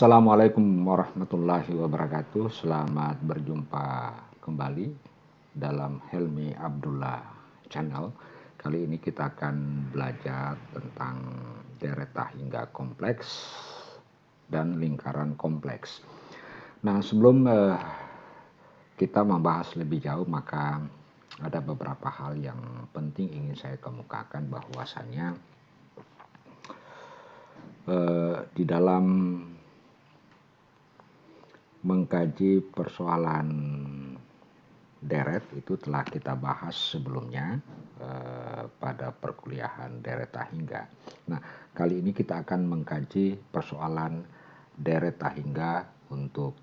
Assalamualaikum warahmatullahi wabarakatuh. Selamat berjumpa kembali dalam Helmi Abdullah Channel. Kali ini kita akan belajar tentang deret hingga kompleks dan lingkaran kompleks. Nah, sebelum kita membahas lebih jauh, maka ada beberapa hal yang penting ingin saya kemukakan, bahwasanya di dalam mengkaji persoalan deret itu telah kita bahas sebelumnya pada perkuliahan deret hingga. Nah, kali ini kita akan mengkaji persoalan deret hingga untuk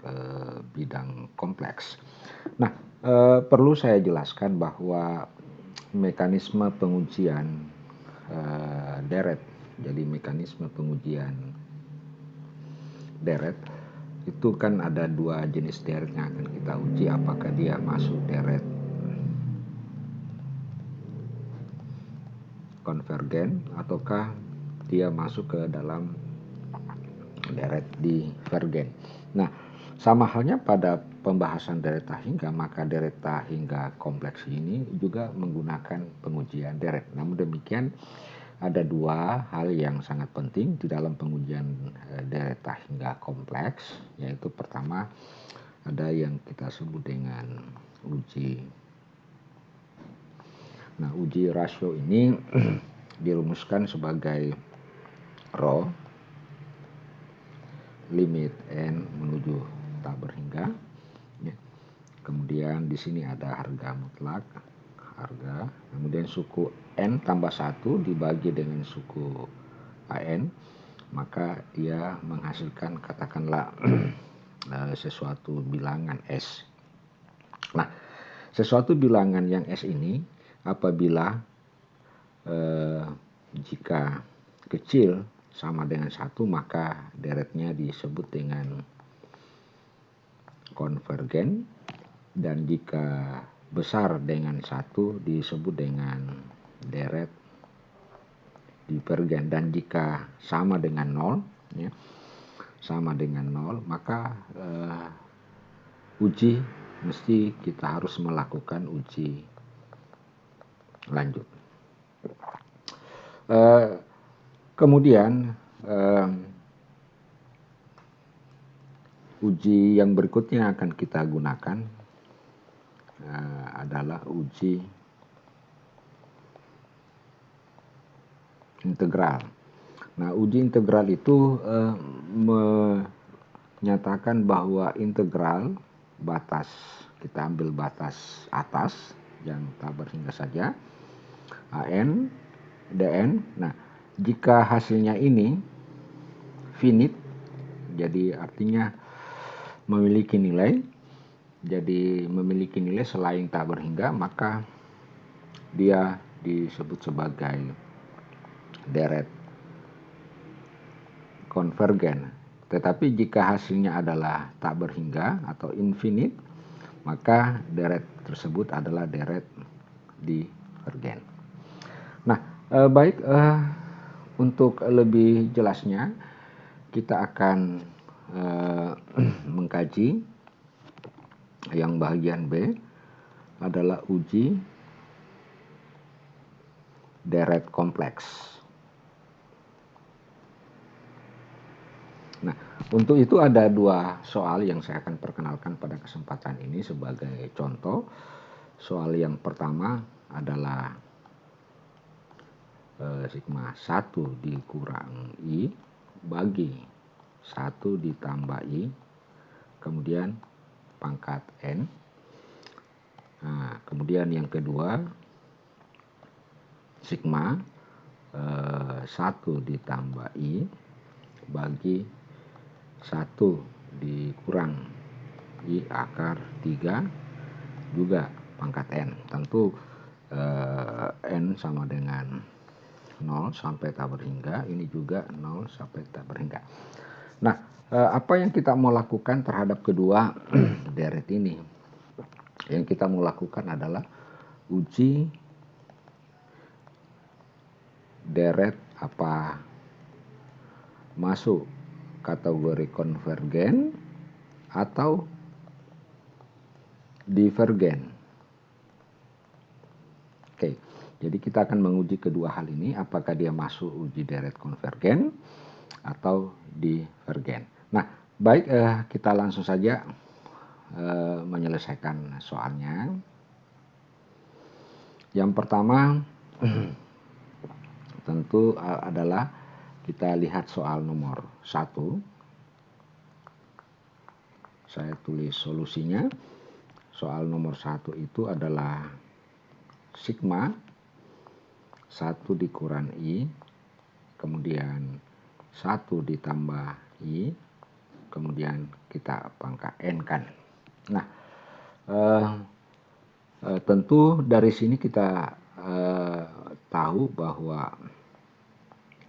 bidang kompleks. Nah, perlu saya jelaskan bahwa mekanisme pengujian deret, jadi mekanisme pengujian deret itu kan ada dua jenis deret yang akan kita uji, apakah dia masuk deret konvergen ataukah dia masuk ke dalam deret divergen. Nah, sama halnya pada pembahasan deret hingga, maka deret hingga kompleks ini juga menggunakan pengujian deret. Namun demikian, ada dua hal yang sangat penting di dalam pengujian deret hingga kompleks, yaitu pertama ada yang kita sebut dengan uji. Nah, uji rasio ini dirumuskan sebagai rho limit n menuju tak berhingga. Kemudian di sini ada harga mutlak, harga, kemudian suku n tambah 1 dibagi dengan suku an, maka dia menghasilkan katakanlah sesuatu bilangan S. Nah, sesuatu bilangan yang S ini apabila jika kecil sama dengan 1, maka deretnya disebut dengan konvergen, dan jika besar dengan 1 disebut dengan deret divergen, dan jika sama dengan 0, ya, sama dengan 0, maka uji mesti kita harus melakukan uji lanjut. Kemudian uji yang berikutnya akan kita gunakan adalah uji integral. Nah, uji integral itu menyatakan bahwa integral batas, kita ambil batas atas yang tak berhingga saja, an dn. Nah, jika hasilnya ini finite, jadi artinya memiliki nilai, jadi memiliki nilai selain tak berhingga, maka dia disebut sebagai deret konvergen. Tetapi jika hasilnya adalah tak berhingga atau infinite, maka deret tersebut adalah deret divergen. Nah, baik, untuk lebih jelasnya kita akan mengkaji yang bagian B adalah uji deret kompleks. Nah, untuk itu ada dua soal yang saya akan perkenalkan pada kesempatan ini sebagai contoh. Soal yang pertama adalah sigma 1 dikurang I bagi 1 ditambah I, kemudian pangkat N. Nah, kemudian yang kedua, sigma 1 ditambah I bagi 1 dikurang I akar 3 juga pangkat N. Tentu N sama dengan 0 sampai tak berhingga, ini juga 0 sampai tak berhingga. Nah, apa yang kita mau lakukan terhadap kedua deret ini? Yang kita mau lakukan adalah uji deret apa masuk kategori konvergen atau divergen. Oke, jadi kita akan menguji kedua hal ini, apakah dia masuk uji deret konvergen atau divergen. Nah, baik, kita langsung saja menyelesaikan soalnya. Yang pertama tentu adalah kita lihat soal nomor 1. Saya tulis solusinya. Soal nomor 1 itu adalah sigma 1 dikurang I, kemudian 1 ditambah I, kemudian kita pangkat N kan. Nah, tentu dari sini kita tahu bahwa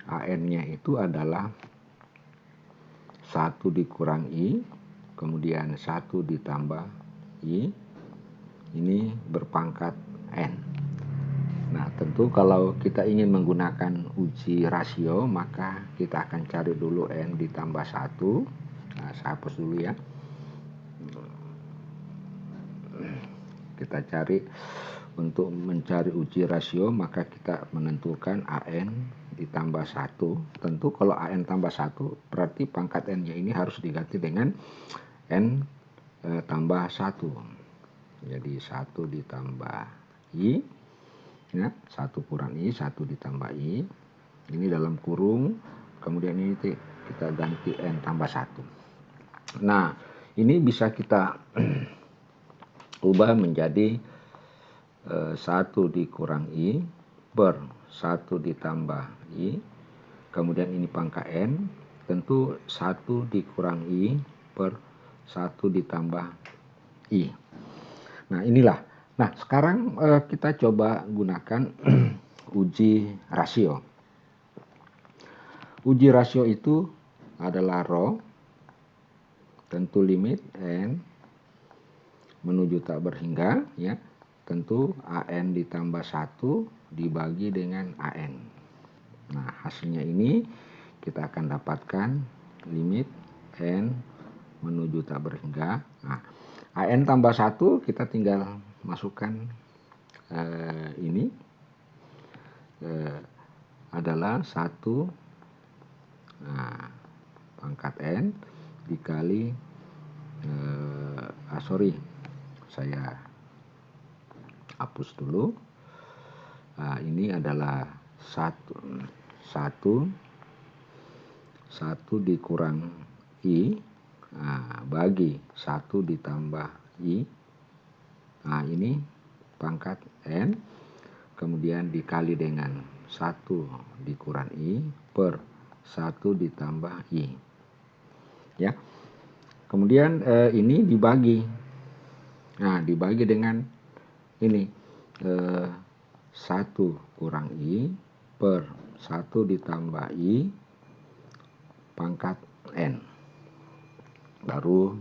AN-nya itu adalah 1 dikurang I, kemudian 1 ditambah I, ini berpangkat N. Nah, tentu kalau kita ingin menggunakan uji rasio, maka kita akan cari dulu N ditambah 1. Nah, saya hapus dulu ya. Kita cari, untuk mencari uji rasio, maka kita menentukan AN ditambah 1. Tentu kalau AN tambah 1, berarti pangkat N-nya ini harus diganti dengan N tambah 1. Jadi 1 ditambah I, ya, 1 kurang I, 1 ditambah I, ini dalam kurung, kemudian ini kita ganti N tambah 1. Nah, ini bisa kita ubah menjadi 1 dikurang I per 1 ditambah I, kemudian ini pangkat N, tentu 1 dikurang I per 1 ditambah I. Nah, inilah. Nah, sekarang kita coba gunakan uji rasio. Uji rasio itu adalah rho, tentu limit N menuju tak berhingga, ya. Tentu AN ditambah 1 dibagi dengan AN. Nah, hasilnya ini kita akan dapatkan limit N menuju tak berhingga. Nah, AN tambah 1 kita tinggal masukkan ini adalah 1 pangkat N dikali saya hapus dulu. Ini adalah 1 dikurang I, bagi 1 ditambah I. Nah, ini pangkat N, kemudian dikali dengan 1 dikurang I per 1 ditambah I. Ya. Kemudian ini dibagi. Nah, dibagi dengan ini 1 kurang I per 1 ditambah I pangkat N. Baru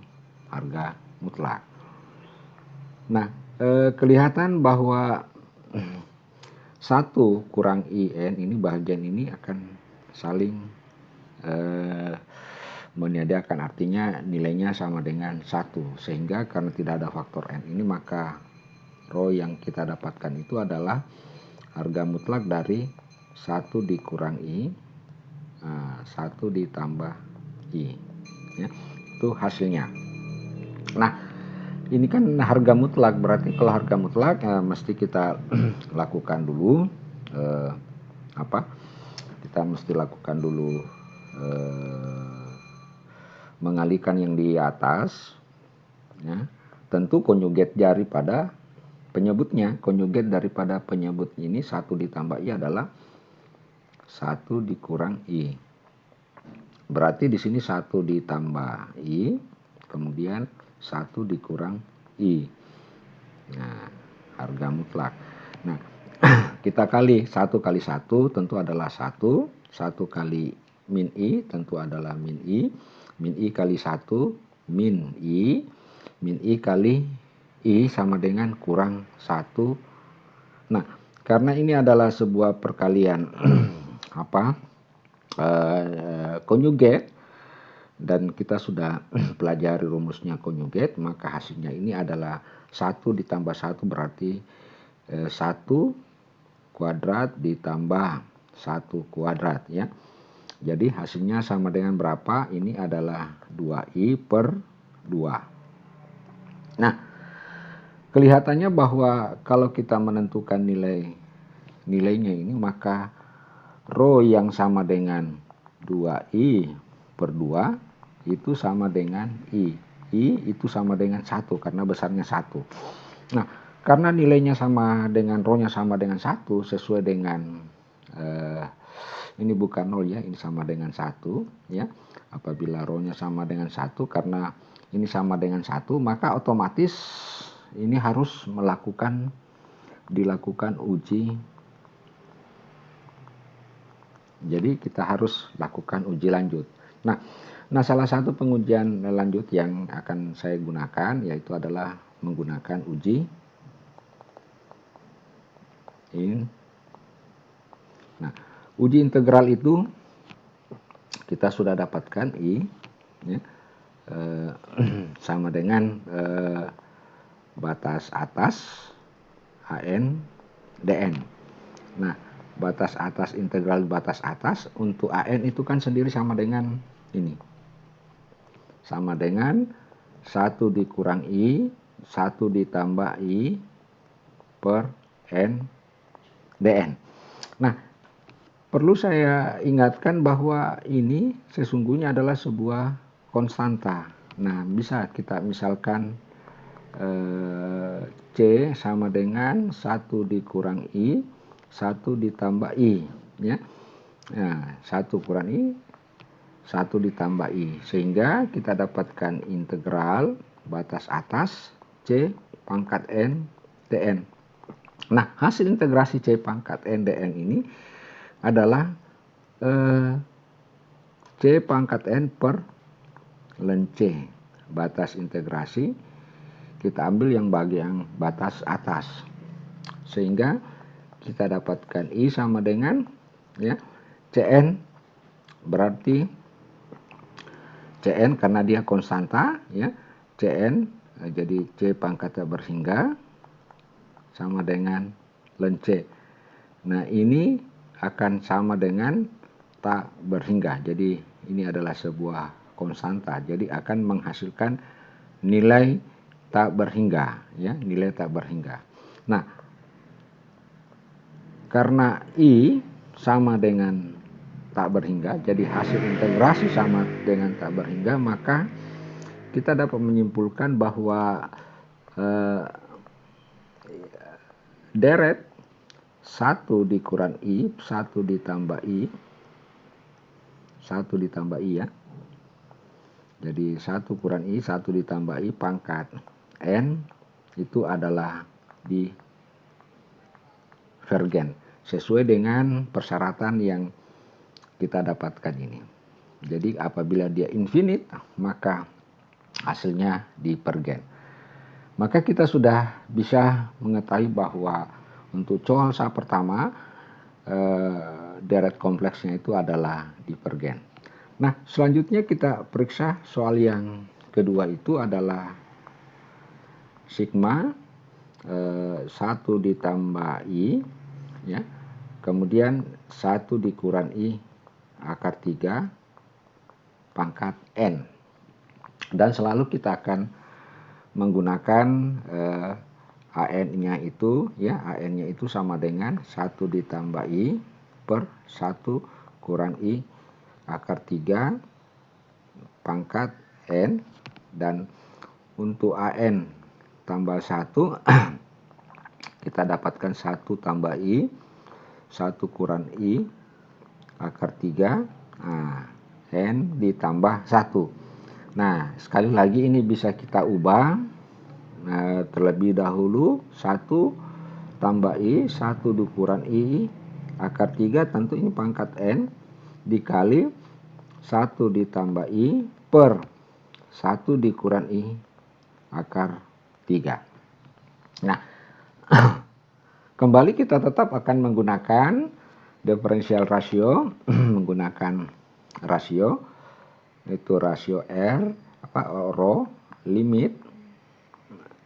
harga mutlak. Nah, kelihatan bahwa 1 kurang IN ini, bagian ini akan saling meniadakan, artinya nilainya sama dengan 1, sehingga karena tidak ada faktor N ini, maka rho yang kita dapatkan itu adalah harga mutlak dari 1 dikurang I, 1 ditambah I, ya, itu hasilnya. Nah, ini kan harga mutlak, berarti kalau harga mutlak mesti kita lakukan dulu kita mesti lakukan dulu mengalihkan yang di atas, ya. Tentu konjugat daripada penyebutnya, konjugat daripada penyebut ini 1 ditambah I adalah 1 dikurang I. Berarti di sini 1 ditambah I, kemudian 1 dikurang I. Nah, harga mutlak. Nah, kita kali 1 kali 1 tentu adalah 1. 1 kali min I tentu adalah min I. Min I kali 1 min I. Min I kali I sama dengan kurang 1. Nah, karena ini adalah sebuah perkalian konjugat, dan kita sudah pelajari rumusnya conjugate, maka hasilnya ini adalah 1 ditambah 1 berarti 1 kuadrat ditambah 1 kuadrat ya. Jadi hasilnya sama dengan berapa? Ini adalah 2i per 2. Nah, kelihatannya bahwa kalau kita menentukan nilainya ini, maka rho yang sama dengan 2i per 2 itu sama dengan i. I itu sama dengan 1 karena besarnya 1. Nah, karena nilainya sama dengan rho-nya sama dengan 1 sesuai dengan ini bukan 0 ya, ini sama dengan 1 ya. Apabila rho-nya sama dengan 1, karena ini sama dengan 1, maka otomatis ini harus dilakukan uji. Jadi kita harus lakukan uji lanjut. Nah, salah satu pengujian lanjut yang akan saya gunakan yaitu adalah menggunakan uji Nah, uji integral itu kita sudah dapatkan I ya, sama dengan batas atas AN DN. Nah, batas atas integral batas atas untuk AN itu kan sendiri sama dengan ini. Sama dengan 1 dikurang I, 1 ditambah I per N DN. Nah, perlu saya ingatkan bahwa ini sesungguhnya adalah sebuah konstanta. Nah, bisa kita misalkan C sama dengan 1 dikurang I, 1 ditambah I ya. Nah, 1 kurang I, 1 ditambah I, sehingga kita dapatkan integral batas atas C pangkat N dN. Nah, hasil integrasi C pangkat N dN ini adalah C pangkat N per ln C. Batas integrasi kita ambil yang bagian batas atas, sehingga kita dapatkan I sama dengan ya Cn, berarti Cn karena dia konstanta ya, Cn jadi C pangkat tak berhingga sama dengan ln C. Nah, ini akan sama dengan tak berhingga. Jadi ini adalah sebuah konstanta. Jadi akan menghasilkan nilai tak berhingga ya, nilai tak berhingga. Nah, karena I sama dengan tak berhingga, jadi hasil integrasi sama dengan tak berhingga, maka kita dapat menyimpulkan bahwa deret 1 dikurang I, 1 ditambah I, 1 ditambah I ya. Jadi 1 kurang I, 1 ditambah I pangkat N itu adalah divergen sesuai dengan persyaratan yang kita dapatkan ini. Jadi apabila dia infinite, maka hasilnya divergen. Maka kita sudah bisa mengetahui bahwa untuk Coulomb pertama deret kompleksnya itu adalah divergen. Nah, selanjutnya kita periksa soal yang kedua, itu adalah sigma 1 ditambah I ya, kemudian 1 dikurang I akar 3 pangkat N, dan selalu kita akan menggunakan AN-nya itu ya, AN-nya itu sama dengan 1 ditambah I per 1 kurang I akar 3 pangkat N, dan untuk AN tambah 1 kita dapatkan 1 tambah I, 1 kurang I akar 3, nah, N ditambah 1. Nah, sekali lagi ini bisa kita ubah. Nah, terlebih dahulu 1 tambah I, 1 dikurang I akar 3, tentu ini pangkat N, dikali 1 ditambah I per 1 dikurang I akar 3. Nah, kembali kita tetap akan menggunakan diferensial rasio, menggunakan rasio itu rasio R, rho, limit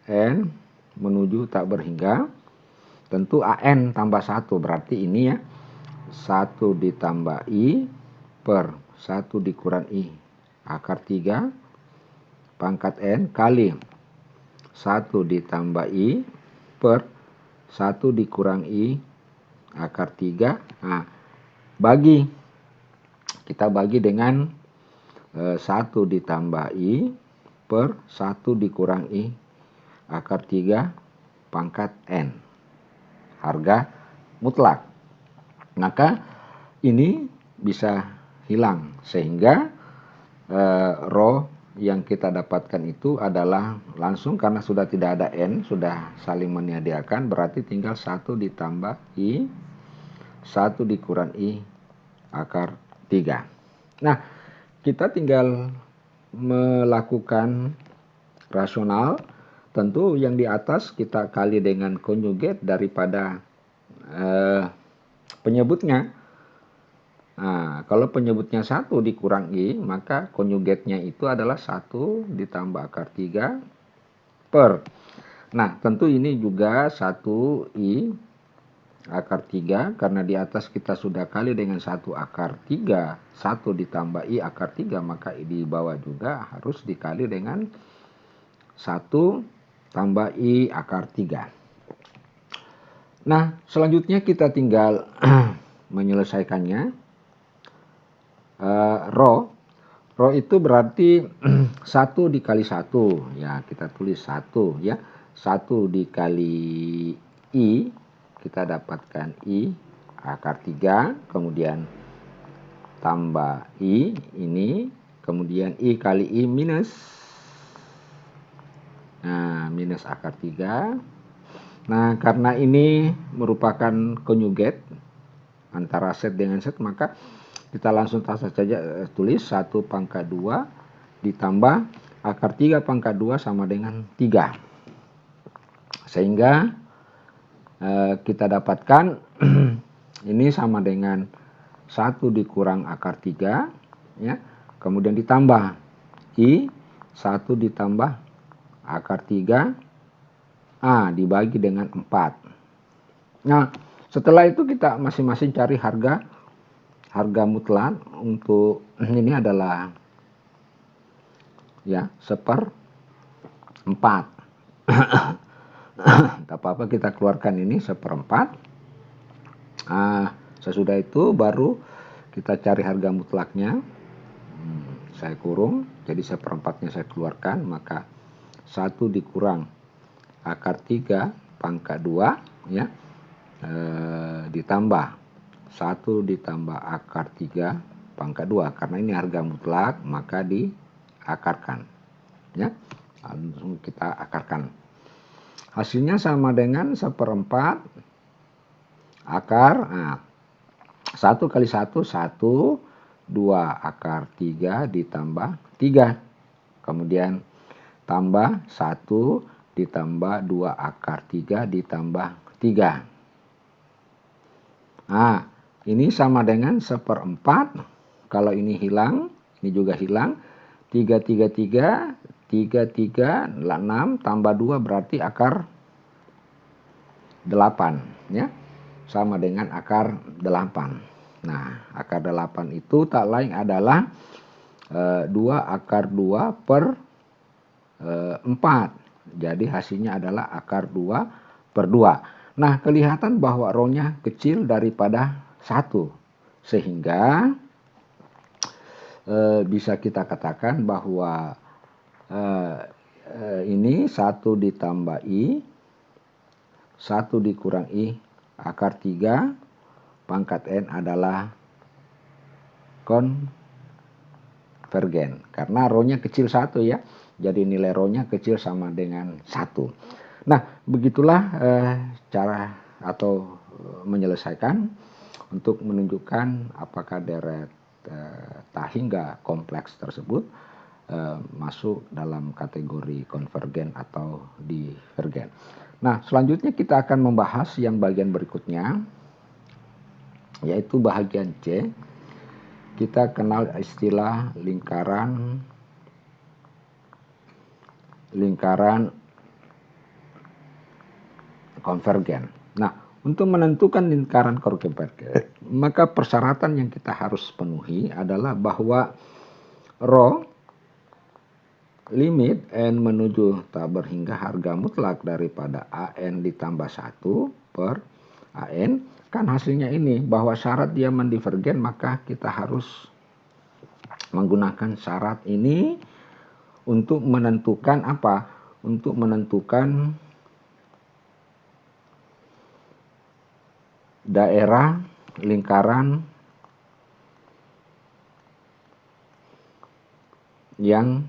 N menuju tak berhingga. Tentu AN tambah 1, berarti ini ya 1 ditambah I per 1 dikurang I akar 3 pangkat N kali 1 ditambah I per 1 dikurang I akar 3. Nah, kita bagi dengan 1 ditambah I per 1 dikurang I akar 3 pangkat N. Harga mutlak. Maka ini bisa hilang sehingga rho yang kita dapatkan itu adalah langsung karena sudah tidak ada N, sudah saling menyediakan, berarti tinggal 1 ditambah I, 1 dikurang I akar 3. Nah, kita tinggal melakukan rasional. Tentu yang di atas kita kali dengan konjugat daripada penyebutnya. Nah, kalau penyebutnya 1 dikurang I, maka konjugatnya itu adalah 1 ditambah akar 3 per. Nah, tentu ini juga 1 I akar 3, karena di atas kita sudah kali dengan 1 akar 3, 1 ditambah I akar 3, maka di bawah juga harus dikali dengan 1 tambah I akar 3. Nah, selanjutnya kita tinggal menyelesaikannya. Rho itu berarti 1 dikali 1. Ya, kita tulis 1 ya. 1 dikali I, kita dapatkan I akar 3, kemudian tambah I ini, kemudian I kali I minus. Nah, minus akar 3. Nah, karena ini merupakan konjugat antara set dengan set, maka kita langsung saja tulis 1 pangkat 2 ditambah akar 3 pangkat 2 sama dengan 3. Sehingga kita dapatkan ini sama dengan 1 dikurang akar 3 ya. Kemudian ditambah I 1 ditambah akar 3 dibagi dengan 4. Nah, setelah itu kita masing-masing cari harga mutlak. Untuk ini adalah ya 1/4. Tak apa-apa, kita keluarkan ini 1/4. Sesudah itu baru kita cari harga mutlaknya. Saya kurung, jadi 1/4-nya saya keluarkan, maka 1 dikurang akar 3 pangkat 2 ya, ditambah 1 ditambah akar 3 pangkat 2. Karena ini harga mutlak, maka diakarkan ya, langsung kita akarkan. Hasilnya sama dengan 1/4 akar 1 kali 1 1, 2 akar 3 ditambah 3, kemudian tambah 1 ditambah 2 akar 3 ditambah 3. Nah, ini sama dengan 1/4. Kalau ini hilang, ini juga hilang. 3, 3, 3, 3, 3, 6, tambah 2 berarti akar 8. Ya, sama dengan akar 8. Nah, akar 8 itu tak lain adalah 2 akar 2 per 4. Jadi hasilnya adalah akar 2/2. Nah, kelihatan bahwa rho-nya kecil daripada 1. Sehingga bisa kita katakan bahwa ini 1 ditambah I, 1 dikurang I akar 3 pangkat N adalah konvergen. Karena rho-nya kecil 1 ya. Jadi nilai rho-nya kecil sama dengan 1. Nah, begitulah cara atau menyelesaikan untuk menunjukkan apakah deret tak hingga kompleks tersebut masuk dalam kategori konvergen atau divergen. Nah, selanjutnya kita akan membahas yang bagian berikutnya, yaitu bagian C. kita kenal istilah lingkaran konvergen. Nah, untuk menentukan lingkaran konvergen, maka persyaratan yang kita harus penuhi adalah bahwa rho limit n menuju tak berhingga harga mutlak daripada AN ditambah 1 per AN, kan hasilnya ini, bahwa syarat dia mendivergen, maka kita harus menggunakan syarat ini untuk menentukan apa? Untuk menentukan daerah lingkaran yang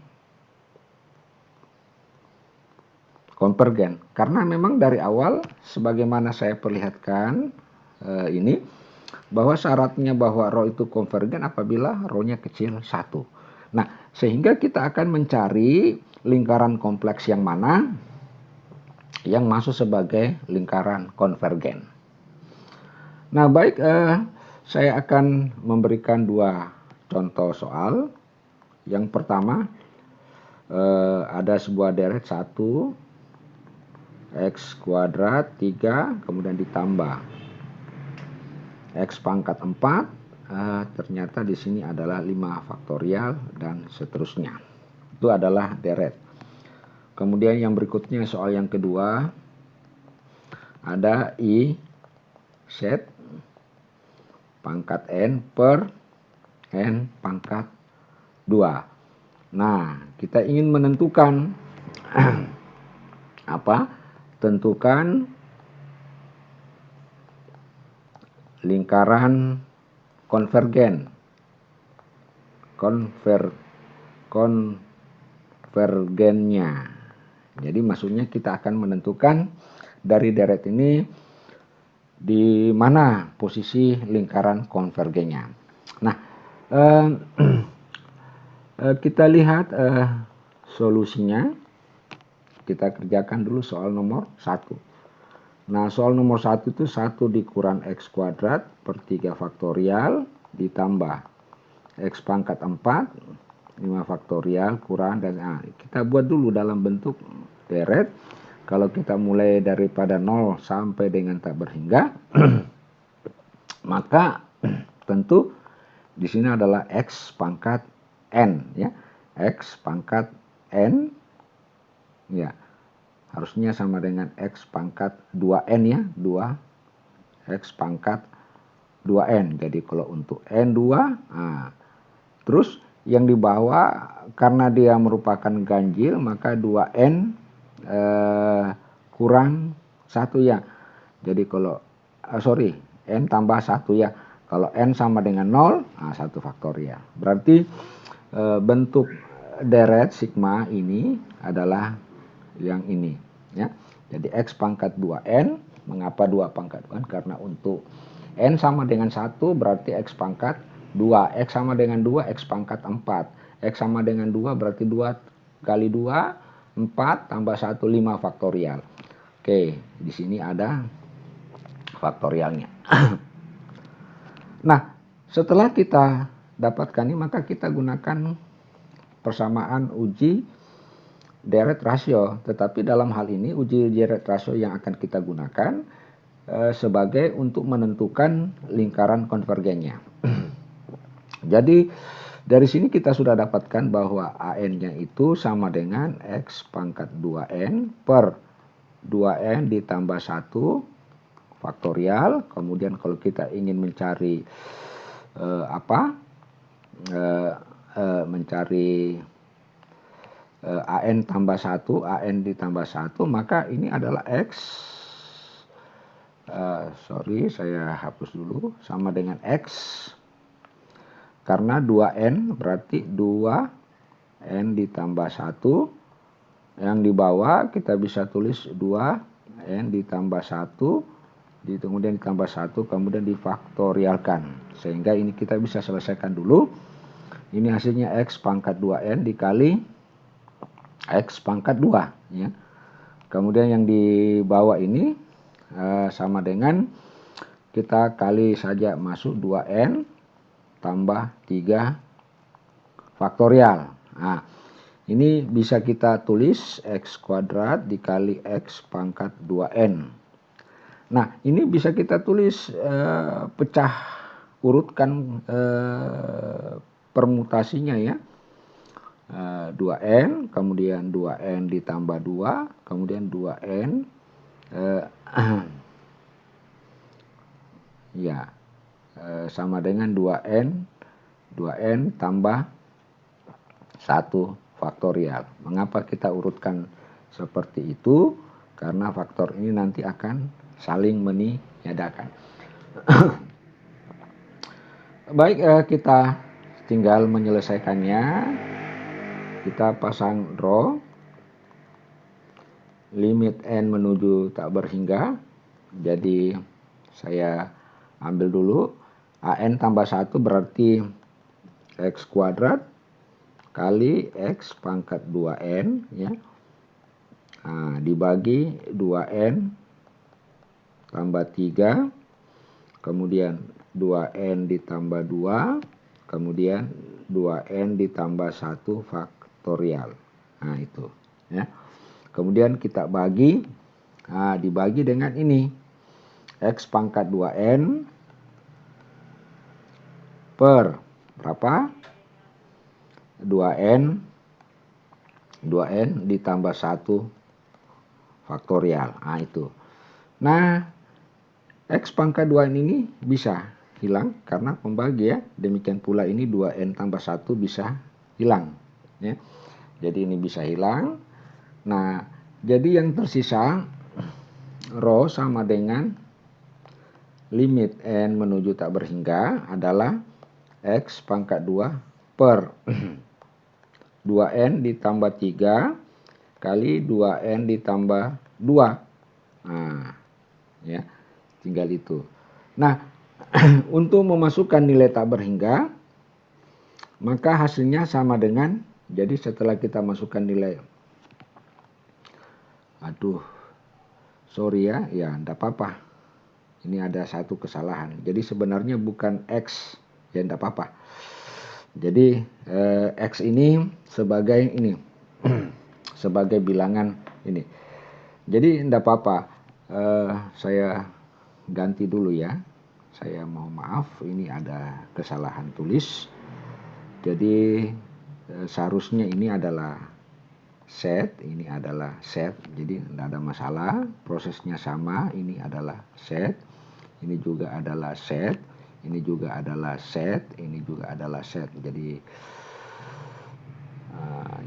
konvergen. Karena memang dari awal sebagaimana saya perlihatkan ini, bahwa syaratnya bahwa rho itu konvergen apabila rho-nya kecil 1. Nah, sehingga kita akan mencari lingkaran kompleks yang mana yang masuk sebagai lingkaran konvergen. Nah, baik, saya akan memberikan 2 contoh soal. Yang pertama, ada sebuah deret 1 x kuadrat 3 kemudian ditambah x pangkat 4, ternyata di sini adalah 5 faktorial dan seterusnya. Itu adalah deret. Kemudian yang berikutnya soal yang kedua, ada i z pangkat n per n pangkat 2. Nah, kita ingin menentukan apa? Tentukan lingkaran konvergennya. Jadi maksudnya kita akan menentukan dari deret ini di mana posisi lingkaran konvergennya. Nah, kita lihat solusinya. Kita kerjakan dulu soal nomor 1. Nah, soal nomor 1 itu 1 dikurang x kuadrat per 3 faktorial ditambah x pangkat 4 5 faktorial kurang, dan kita buat dulu dalam bentuk deret. Kalau kita mulai daripada 0 sampai dengan tak berhingga, maka tentu di sini adalah x pangkat n, ya. X pangkat n, ya, harusnya sama dengan x pangkat 2n, ya, 2 x pangkat 2n. Jadi kalau untuk n2, terus yang di bawah karena dia merupakan ganjil, maka 2n kurang 1, ya. Jadi kalau n tambah 1, ya. Kalau n sama dengan 0, 1 faktorial. Berarti bentuk deret sigma ini adalah yang ini, ya. Jadi x pangkat 2n. Mengapa 2 pangkat 2n? Karena untuk n sama dengan 1 berarti x pangkat 2. X sama dengan 2, x pangkat 4. X sama dengan 2 berarti 2 kali 2, 4 tambah 1, 5 faktorial. Oke, di sini ada faktorialnya. Nah, setelah kita dapatkan ini, maka kita gunakan persamaan uji deret rasio. Tetapi dalam hal ini uji deret rasio yang akan kita gunakan sebagai untuk menentukan lingkaran konvergennya. Jadi dari sini kita sudah dapatkan bahwa AN-nya itu sama dengan x pangkat 2n per 2n ditambah 1 faktorial. Kemudian kalau kita ingin mencari mencari AN tambah 1, AN ditambah 1, maka ini adalah x, saya hapus dulu, sama dengan x. Karena 2n berarti 2n ditambah 1. Yang di bawah kita bisa tulis 2n ditambah 1, kemudian ditambah 1, kemudian difaktorialkan. Sehingga ini kita bisa selesaikan dulu. Ini hasilnya x pangkat 2n dikali x pangkat 2, ya. Kemudian yang di bawah ini sama dengan kita kali saja masuk 2n tambah 3 faktorial. Nah, ini bisa kita tulis X kuadrat dikali X pangkat 2N. Nah, ini bisa kita tulis pecah urutkan permutasinya ya. 2N, kemudian 2N ditambah 2, kemudian 2N ya sama dengan 2N tambah 1 faktorial. Mengapa kita urutkan seperti itu? Karena faktor ini nanti akan saling meniadakan. Baik, kita tinggal menyelesaikannya. Kita pasang rho, limit n menuju tak berhingga. Jadi saya ambil dulu an tambah 1 berarti x kuadrat kali x pangkat 2n ya. Nah, dibagi 2n tambah 3, kemudian 2n ditambah 2, kemudian 2n ditambah 1 faktorial. Nah, itu ya. Kemudian kita bagi, dibagi dengan ini x pangkat 2n per berapa? 2n ditambah 1 faktorial. Nah, itu. Nah, x pangkat 2n ini bisa hilang karena pembagi ya. Demikian pula ini 2n tambah 1 bisa hilang ya. Jadi ini bisa hilang. Nah, jadi yang tersisa rho sama dengan limit n menuju tak berhingga adalah x pangkat 2 per 2n ditambah 3 kali 2n ditambah 2. Nah, ya, tinggal itu. Nah, untuk memasukkan nilai tak berhingga, maka hasilnya sama dengan, jadi setelah kita masukkan nilai, sorry ya, enggak apa-apa. Ini ada satu kesalahan. Jadi sebenarnya bukan X, ya enggak apa-apa. Jadi X ini sebagai ini, sebagai bilangan ini. Jadi enggak apa-apa. Saya ganti dulu ya. Saya mohon maaf, ini ada kesalahan tulis. Jadi seharusnya ini adalah set, ini adalah set. Jadi tidak ada masalah, prosesnya sama. Ini adalah set, ini juga adalah set, ini juga adalah set, ini juga adalah set. Jadi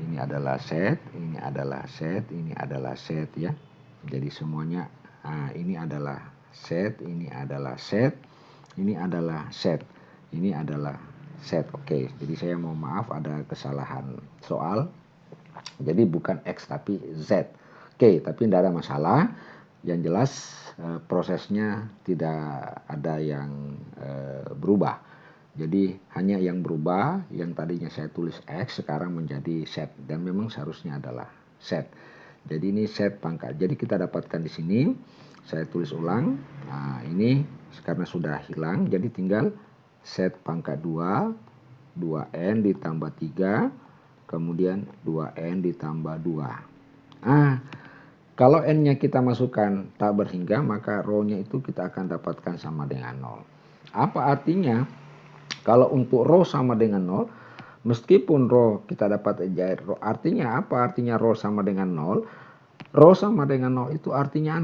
ini adalah set, ini adalah set, ini adalah set ya. Jadi semuanya ini adalah set, ini adalah set, ini adalah set, ini adalah set. Oke, jadi saya mohon maaf ada kesalahan soal. Jadi bukan X tapi Z. Oke, tapi tidak ada masalah. Yang jelas prosesnya tidak ada yang berubah. Jadi hanya yang berubah, yang tadinya saya tulis X sekarang menjadi Z. Dan memang seharusnya adalah Z. Jadi ini Z pangkat. Jadi kita dapatkan di sini, saya tulis ulang. Nah, ini karena sudah hilang, jadi tinggal Z pangkat 2, 2n ditambah 3, kemudian 2n ditambah 2. Kalau n-nya kita masukkan tak berhingga, maka rho-nya itu kita akan dapatkan sama dengan 0. Apa artinya? Kalau untuk rho sama dengan 0, meskipun rho kita dapat jahit rho, artinya apa? Artinya rho sama dengan 0. Rho sama dengan 0 itu artinya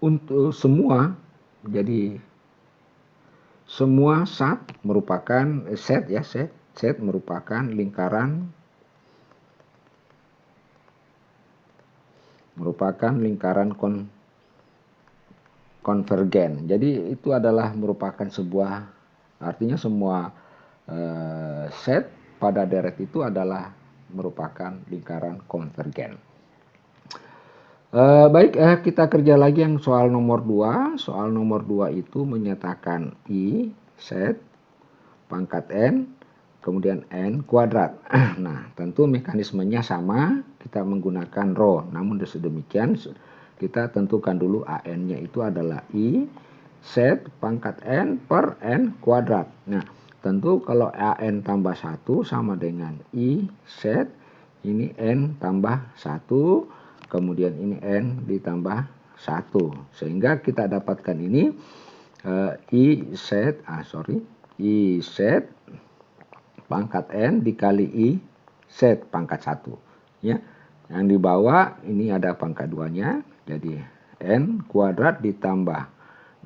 untuk semua, jadi semua set merupakan set merupakan lingkaran konvergen. Jadi itu adalah merupakan sebuah, artinya semua set pada deret itu adalah merupakan lingkaran konvergen. Baik, kita kerja lagi yang soal nomor 2. Soal nomor 2 itu menyatakan I set pangkat n kemudian n kuadrat. Nah, tentu mekanismenya sama, kita menggunakan rho. Namun sedemikian kita tentukan dulu an-nya itu adalah I set pangkat n per n kuadrat. Nah, tentu kalau an tambah 1 sama dengan i set, ini n tambah 1, kemudian ini n ditambah 1. Sehingga kita dapatkan ini i set pangkat n dikali i set pangkat 1. Ya. Yang di bawah ini ada pangkat 2-nya, jadi n kuadrat ditambah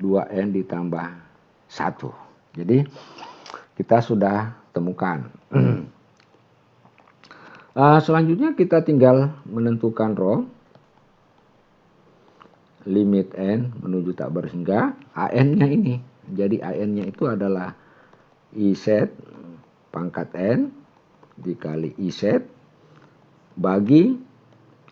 2n ditambah 1. Jadi kita sudah temukan. Selanjutnya kita tinggal menentukan rho limit n menuju tak berhingga an-nya ini. Jadi an-nya itu adalah i set pangkat n dikali i set bagi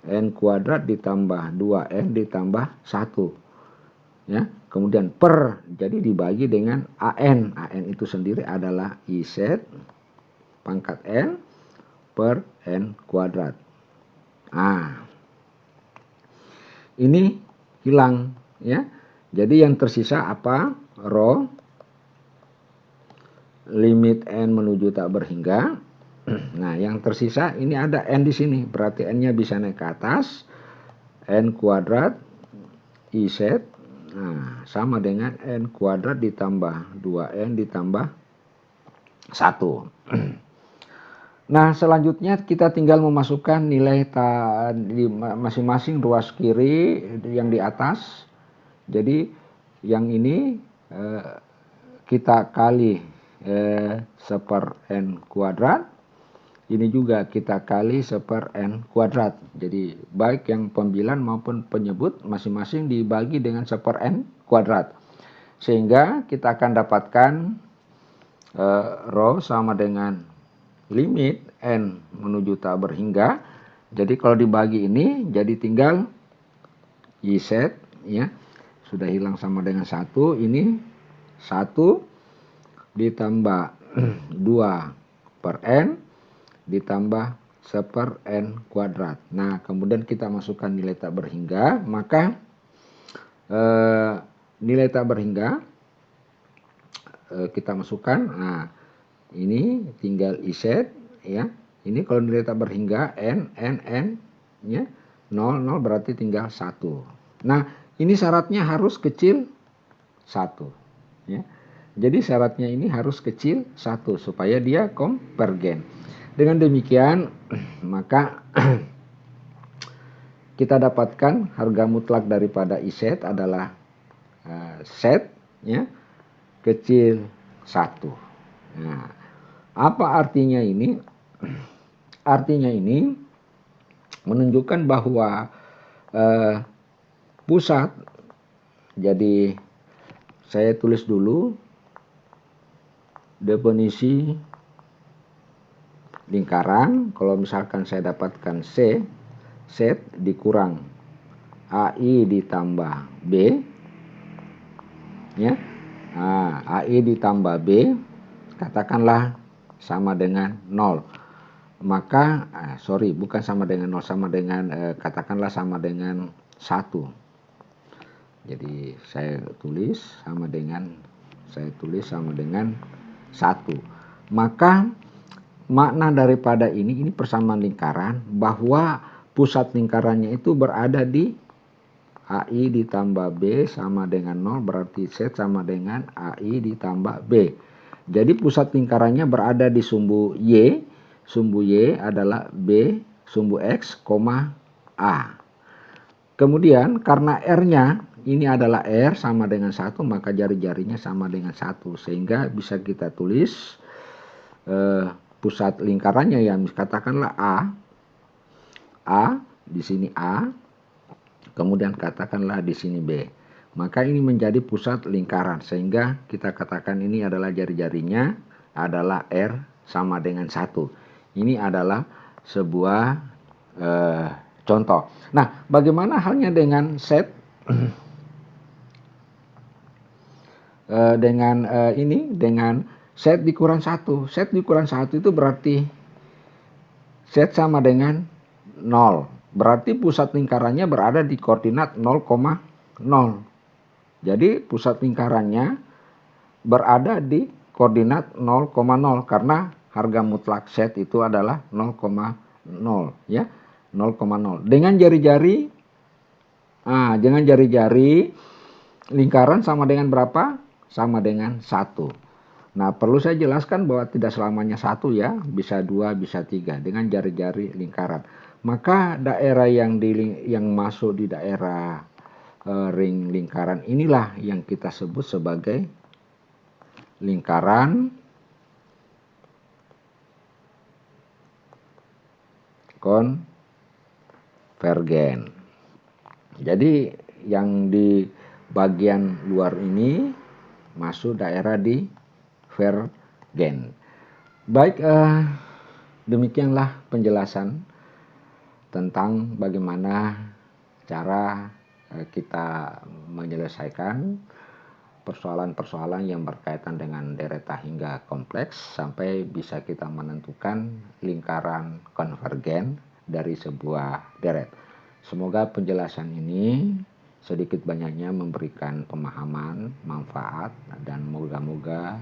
n kuadrat ditambah 2n ditambah 1. Ya, kemudian per, jadi dibagi dengan an. An itu sendiri adalah i set pangkat n per n kuadrat. Nah, ini hilang ya. Jadi yang tersisa apa? Rho limit n menuju tak berhingga. Nah, yang tersisa ini ada n di sini, berarti n-nya bisa naik ke atas. N kuadrat i set, nah, sama dengan n kuadrat ditambah 2n ditambah 1. Nah, selanjutnya kita tinggal memasukkan nilai di masing-masing ruas kiri yang di atas. Jadi yang ini kita kali seper n kuadrat. Ini juga kita kali seper n kuadrat. Jadi baik yang pembilan maupun penyebut masing-masing dibagi dengan seper n kuadrat. Sehingga kita akan dapatkan rho sama dengan limit n menuju tak berhingga. Jadi kalau dibagi ini jadi tinggal i set ya. Sudah hilang sama dengan 1. Ini 1 ditambah 2 per n ditambah seper n kuadrat. Nah, kemudian kita masukkan nilai tak berhingga, maka nilai tak berhingga kita masukkan. Nah, ini tinggal i set ya. Ini kalau nilai tak berhingga n ya 0 berarti tinggal 1. Nah, ini syaratnya harus kecil 1 ya. Jadi syaratnya ini harus kecil 1 supaya dia konvergen. Dengan demikian maka kita dapatkan harga mutlak daripada i set adalah set ya kecil 1. Nah, apa artinya ini? Artinya ini menunjukkan bahwa pusat, jadi saya tulis dulu definisi lingkaran. Kalau misalkan saya dapatkan C, set dikurang AI ditambah B ya. Nah, AI ditambah B katakanlah sama dengan 0. Maka bukan sama dengan 0, sama dengan katakanlah sama dengan 1. Jadi saya tulis sama dengan 1. Maka makna daripada ini persamaan lingkaran, bahwa pusat lingkarannya itu berada di AI ditambah B sama dengan 0, berarti Z sama dengan AI ditambah B. Jadi pusat lingkarannya berada di sumbu Y. Sumbu Y adalah B sumbu X, A. Kemudian karena R-nya ini adalah R sama dengan 1, maka jari-jarinya sama dengan 1. Sehingga bisa kita tulis pusat lingkarannya yang katakanlah A di sini A, kemudian katakanlah di sini B. Maka ini menjadi pusat lingkaran, sehingga kita katakan ini adalah jari-jarinya adalah R sama dengan 1. Ini adalah sebuah contoh. Nah, bagaimana halnya dengan set? Dengan set dikurang 1. Set dikurang 1 itu berarti set sama dengan 0. Berarti pusat lingkarannya berada di koordinat 0,0. Jadi pusat lingkarannya berada di koordinat 0,0 karena harga mutlak Z itu adalah 0,0 ya. 0,0. Dengan jari-jari lingkaran sama dengan berapa? Sama dengan 1. Nah, perlu saya jelaskan bahwa tidak selamanya 1 ya, bisa 2, bisa 3 dengan jari-jari lingkaran. Maka daerah yang masuk di daerah ring lingkaran inilah yang kita sebut sebagai lingkaran konvergen. Jadi yang di bagian luar ini masuk daerah divergen. Baik, demikianlah penjelasan tentang bagaimana cara kita menyelesaikan persoalan-persoalan yang berkaitan dengan delta hingga kompleks sampai bisa kita menentukan lingkaran konvergen dari sebuah deret. Semoga penjelasan ini sedikit banyaknya memberikan pemahaman, manfaat, dan moga-moga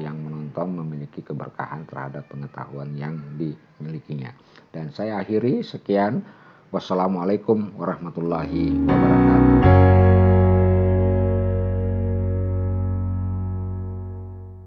yang menonton memiliki keberkahan terhadap pengetahuan yang dimilikinya. Dan saya akhiri, sekian. Wassalamualaikum warahmatullahi wabarakatuh.